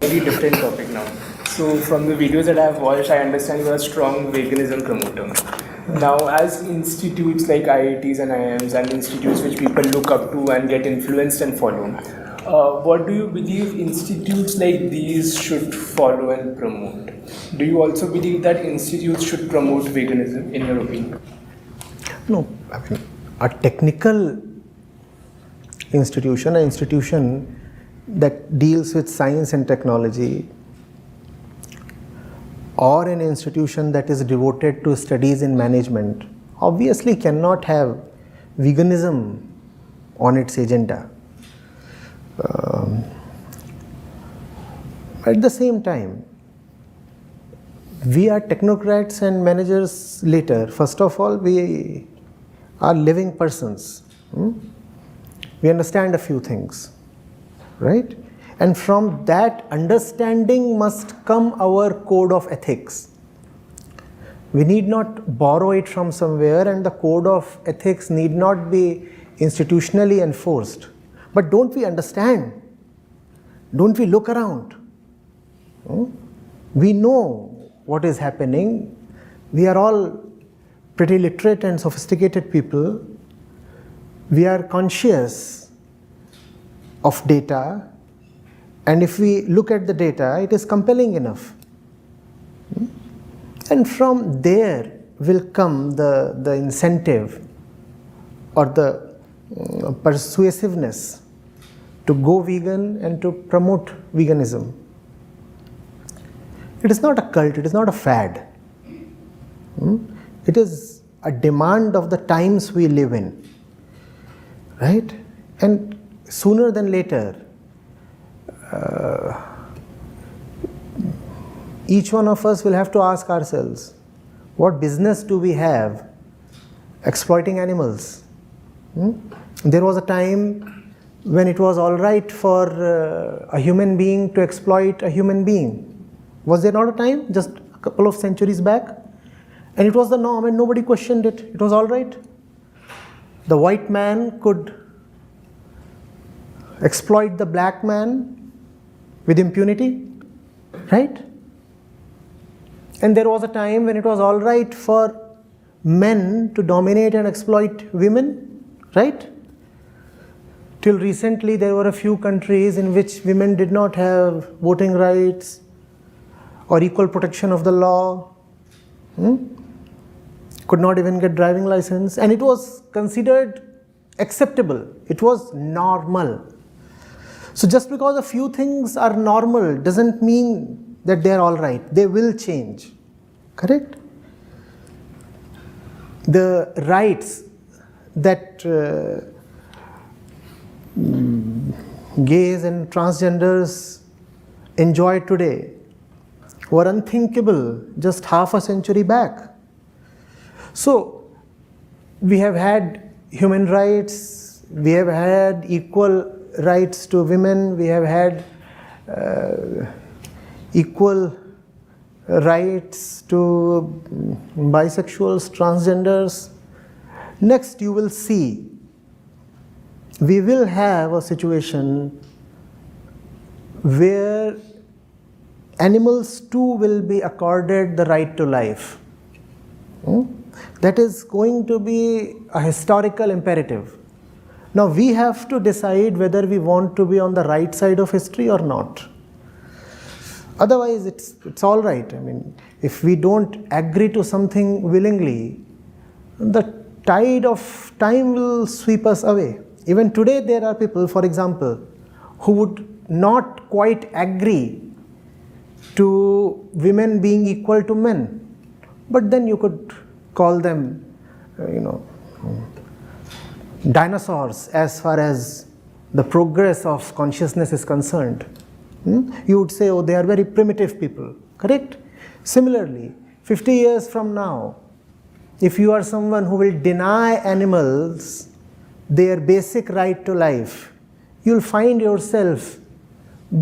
Very different topic now. So from the videos that I've watched, I understand you're a strong veganism promoter. Now, as institutes like IITs and IIMs and institutes which people look up to and get influenced and follow, what do you believe institutes like these should follow and promote? Do you also believe that institutes should promote veganism, in your opinion? No, I mean, a technical institution, an institution that deals with science and technology, or an institution that is devoted to studies in management, obviously cannot have veganism on its agenda. At the same time, we are technocrats and managers later. First of all, we are living persons. We understand a few things, right? And from that understanding must come our code of ethics. We need not borrow it from somewhere, and the code of ethics need not be institutionally enforced. But don't we understand? Don't we look around? We know what is happening. We are all pretty literate and sophisticated people. We are conscious of data, and if we look at the data, it is compelling enough. And from there will come the incentive or the persuasiveness to go vegan and to promote veganism. It is not a cult, it is not a fad. It is a demand of the times we live in, right? And sooner than later, each one of us will have to ask ourselves, what business do we have exploiting animals? There was a time when it was all right for a human being to exploit a human being. Was there not a time just a couple of centuries back? And it was the norm and nobody questioned it. It was all right. The white man could exploit the black man with impunity, right? And there was a time when it was all right for men to dominate and exploit women, right? Till recently, there were a few countries in which women did not have voting rights or equal protection of the law, could not even get driving license, and it was considered acceptable. It was normal. So just because a few things are normal doesn't mean that they're all right. They will change, correct? The rights that gays and transgenders enjoy today were unthinkable just half a century back. So we have had human rights, we have had equal rights to women, we have had equal rights to bisexuals, transgenders. Next, you will see, we will have a situation where animals too will be accorded the right to life. That is going to be a historical imperative. Now we have to decide whether we want to be on the right side of history or not. Otherwise, it's all right. I mean, if we don't agree to something willingly, the tide of time will sweep us away. Even today, there are people, for example, who would not quite agree to women being equal to men. But then you could call them, dinosaurs as far as the progress of consciousness is concerned. You would say, oh, they are very primitive people, correct? Similarly, 50 years from now, if you are someone who will deny animals their basic right to life, you'll find yourself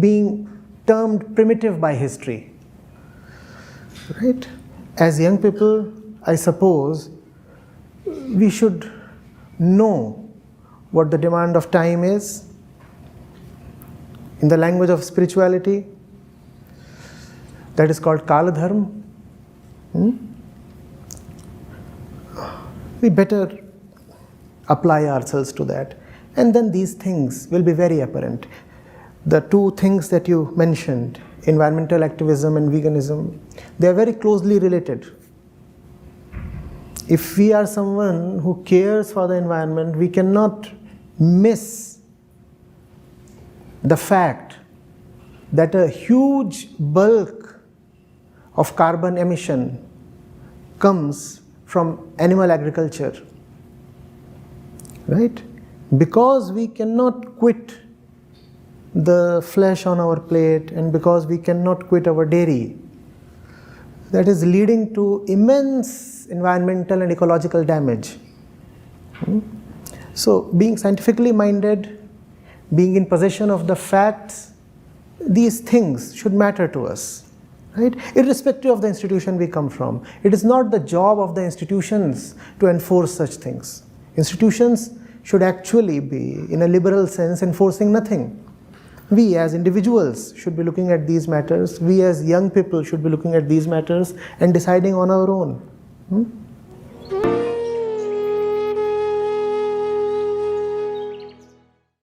being termed primitive by history, right? As young people, I suppose, we should know what the demand of time is. In the language of spirituality, that is called Kaladharma. We better apply ourselves to that, and then these things will be very apparent. The two things that you mentioned, environmental activism and veganism, they are very closely related. If we are someone who cares for the environment, we cannot miss the fact that a huge bulk of carbon emission comes from animal agriculture, right? Because we cannot quit the flesh on our plate, and because we cannot quit our dairy, that is leading to immense environmental and ecological damage. So being scientifically minded, being in possession of the facts, these things should matter to us, right? Irrespective of the institution we come from. It is not the job of the institutions to enforce such things. Institutions should actually be, in a liberal sense, enforcing nothing. We as individuals should be looking at these matters. We as young people should be looking at these matters and deciding on our own.